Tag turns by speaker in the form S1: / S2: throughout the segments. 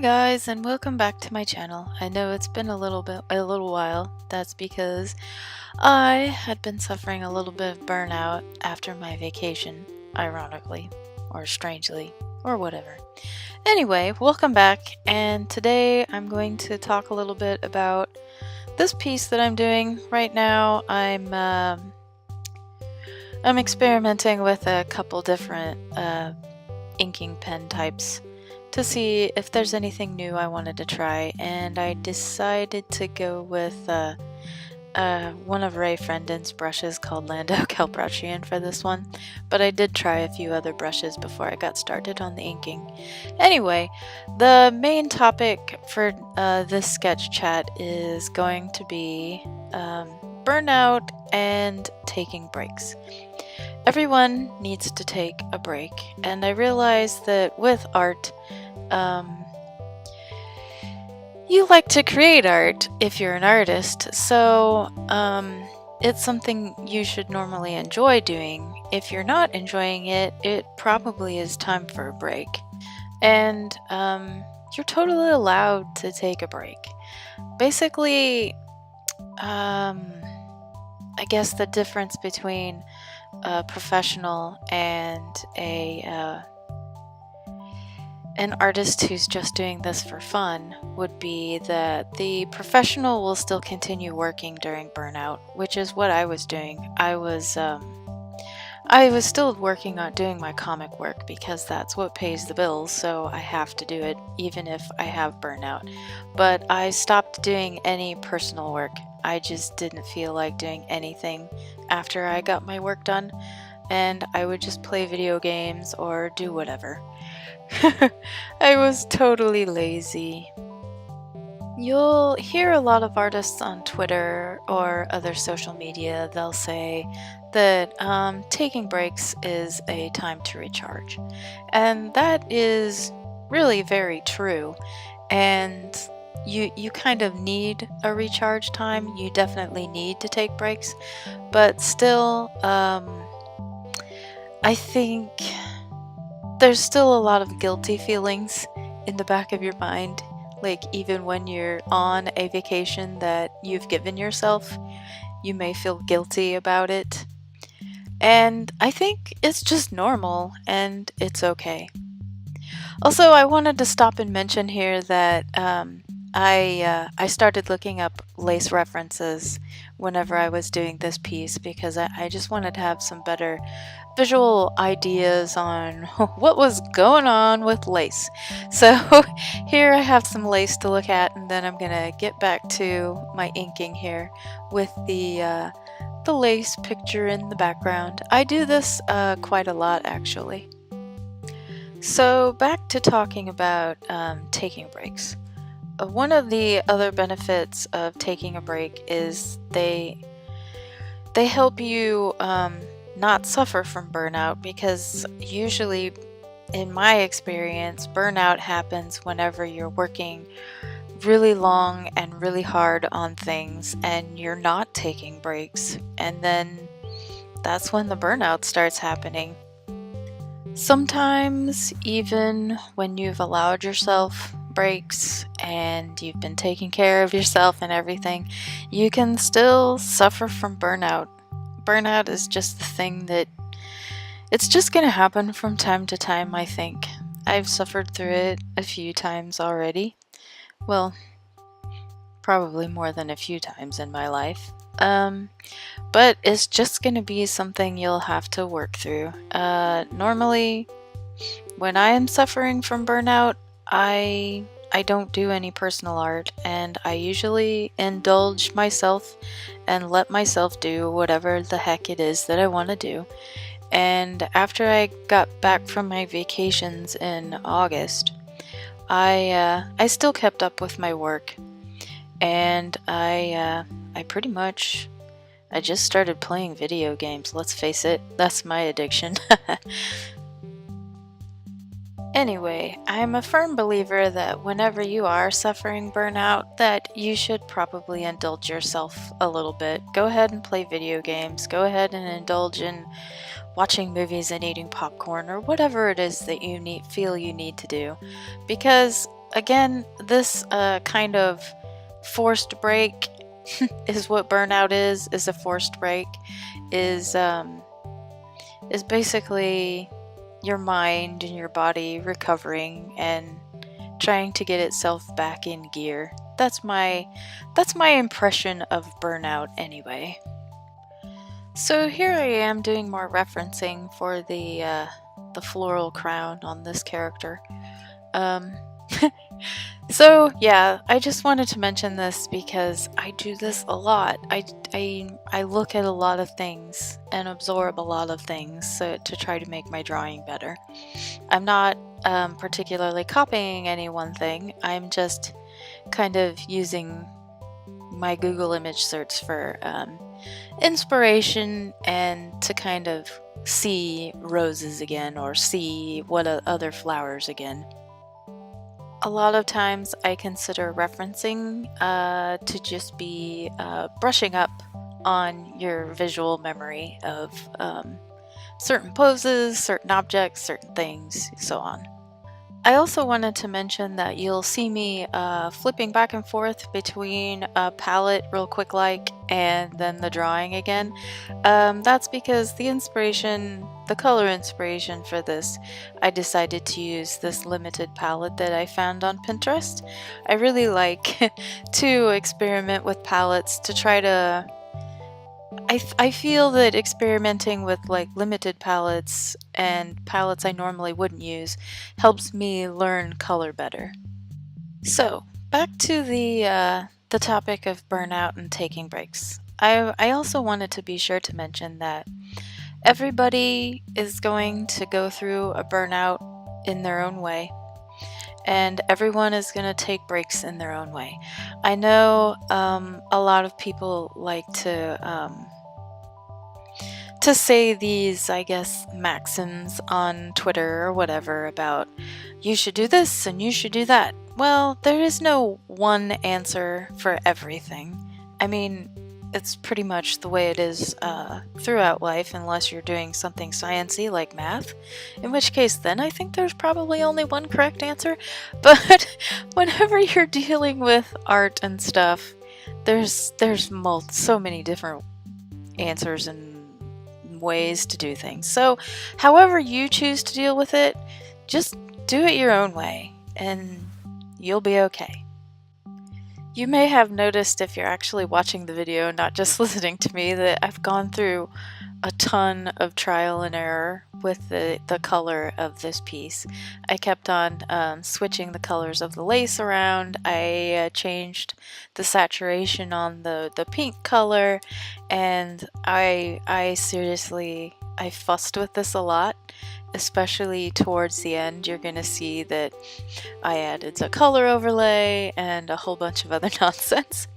S1: guys, and welcome back to my channel. I know it's been a little while. That's because I had been suffering a little bit of burnout after my vacation, ironically, or strangely, or whatever. Anyway, welcome back, and today I'm going to talk a little bit about this piece that I'm doing right now. I'm experimenting with a couple different inking pen types to see if there's anything new I wanted to try, and I decided to go with one of Ray Frendon's brushes called Lando Calbrauchian for this one, but I did try a few other brushes before I got started on the inking. Anyway, the main topic for this sketch chat is going to be burnout and taking breaks. Everyone needs to take a break, and I realized that with art, you like to create art if you're an artist, so it's something you should normally enjoy doing. If you're not enjoying it, it probably is time for a break. And you're totally allowed to take a break. Basically, I guess the difference between a professional and an artist who's just doing this for fun would be that the professional will still continue working during burnout, which is what I was doing. I was still working on doing my comic work because that's what pays the bills, so I have to do it even if I have burnout. But I stopped doing any personal work. I just didn't feel like doing anything after I got my work done, and I would just play video games or do whatever. I was totally lazy. You'll hear a lot of artists on Twitter or other social media, they'll say that taking breaks is a time to recharge. And that is really very true. And you kind of need a recharge time. You definitely need to take breaks. But still, I think there's still a lot of guilty feelings in the back of your mind, like even when you're on a vacation that you've given yourself, you may feel guilty about it. And I think it's just normal and it's okay. Also, I wanted to stop and mention here that I started looking up lace references whenever I was doing this piece because I just wanted to have some better visual ideas on what was going on with lace. So here I have some lace to look at, and then I'm gonna get back to my inking here with the lace picture in the background. I do this quite a lot actually. So back to talking about taking breaks. One of the other benefits of taking a break is they help you not suffer from burnout, because usually, in my experience, burnout happens whenever you're working really long and really hard on things and you're not taking breaks, and then that's when the burnout starts happening. Sometimes, even when you've allowed yourself breaks and you've been taking care of yourself and everything, you can still suffer from burnout. Burnout is just the thing that it's just gonna happen from time to time, I think. I've suffered through it a few times already. Well, probably more than a few times in my life. But it's just gonna be something you'll have to work through. Normally, when I am suffering from burnout, I don't do any personal art, and I usually indulge myself and let myself do whatever the heck it is that I want to do. And after I got back from my vacations in August, I still kept up with my work, and I just started playing video games. Let's face it, that's my addiction. Anyway, I'm a firm believer that whenever you are suffering burnout, that you should probably indulge yourself a little bit. Go ahead and play video games. Go ahead and indulge in watching movies and eating popcorn or whatever it is that you feel you need to do. Because again, this kind of forced break is what burnout is a forced break, is basically your mind and your body recovering and trying to get itself back in gear. That's my impression of burnout anyway. So here I am doing more referencing for the floral crown on this character. So yeah, I just wanted to mention this because I do this a lot. I look at a lot of things and absorb a lot of things to try to make my drawing better. I'm not particularly copying any one thing. I'm just kind of using my Google image search for inspiration and to kind of see roses again or see what other flowers again. A lot of times I consider referencing to just be brushing up on your visual memory of certain poses, certain objects, certain things, so on. I also wanted to mention that you'll see me flipping back and forth between a palette real quick and then the drawing again. That's because the color inspiration for this, I decided to use this limited palette that I found on Pinterest. I really like to experiment with palettes to try to... I feel that experimenting with like limited palettes and palettes I normally wouldn't use helps me learn color better. So back to the topic of burnout and taking breaks. I also wanted to be sure to mention that everybody is going to go through a burnout in their own way, and everyone is going to take breaks in their own way. I know a lot of people like to say these, I guess, maxims on Twitter or whatever about you should do this and you should do that. Well, there is no one answer for everything. I mean, it's pretty much the way it is throughout life, unless you're doing something sciencey like math, in which case then I think there's probably only one correct answer. But whenever you're dealing with art and stuff, there's so many different answers and ways to do things. So however you choose to deal with it, just do it your own way and you'll be okay. You may have noticed, if you're actually watching the video, not just listening to me, that I've gone through a ton of trial and error with the color of this piece. I kept on switching the colors of the lace around. I changed the saturation on the pink color, and I seriously, I fussed with this a lot. Especially towards the end, you're going to see that I added a color overlay and a whole bunch of other nonsense.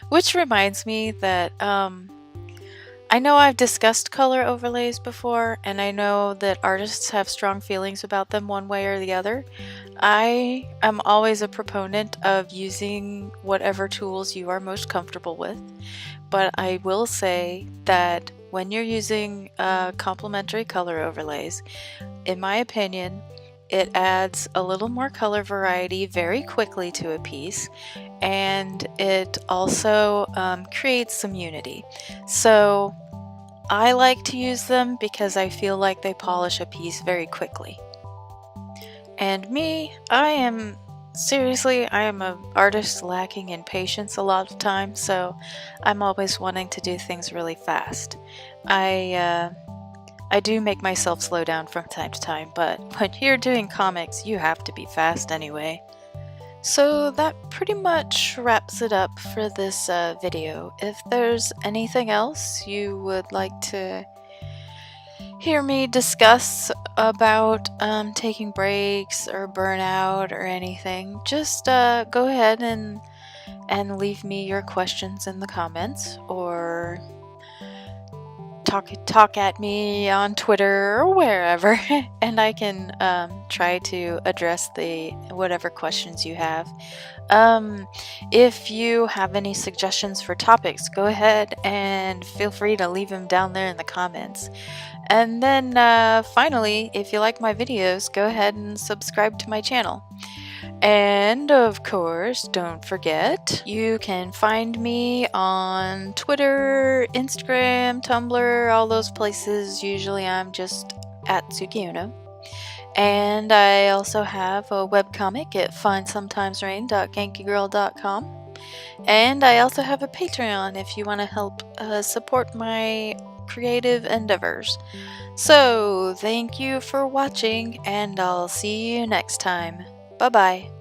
S1: Which reminds me that I know I've discussed color overlays before, and I know that artists have strong feelings about them one way or the other. I am always a proponent of using whatever tools you are most comfortable with, but I will say that when you're using complementary color overlays, in my opinion, it adds a little more color variety very quickly to a piece, and it also creates some unity. So I like to use them because I feel like they polish a piece very quickly. And me, I am an artist lacking in patience a lot of times, so I'm always wanting to do things really fast. I do make myself slow down from time to time, but when you're doing comics, you have to be fast anyway. So that pretty much wraps it up for this video. If there's anything else you would like to hear me discuss about taking breaks or burnout or anything, just go ahead and leave me your questions in the comments, or talk at me on Twitter or wherever, and I can try to address whatever questions you have. If you have any suggestions for topics, go ahead and feel free to leave them down there in the comments. And then finally, if you like my videos, go ahead and subscribe to my channel. And of course, don't forget, you can find me on Twitter, Instagram, Tumblr, all those places. Usually I'm just at Tsukiyuno. And I also have a webcomic at finesometimesrain.gankygirl.com. And I also have a Patreon if you want to help support my creative endeavors. So, thank you for watching, and I'll see you next time. Bye-bye.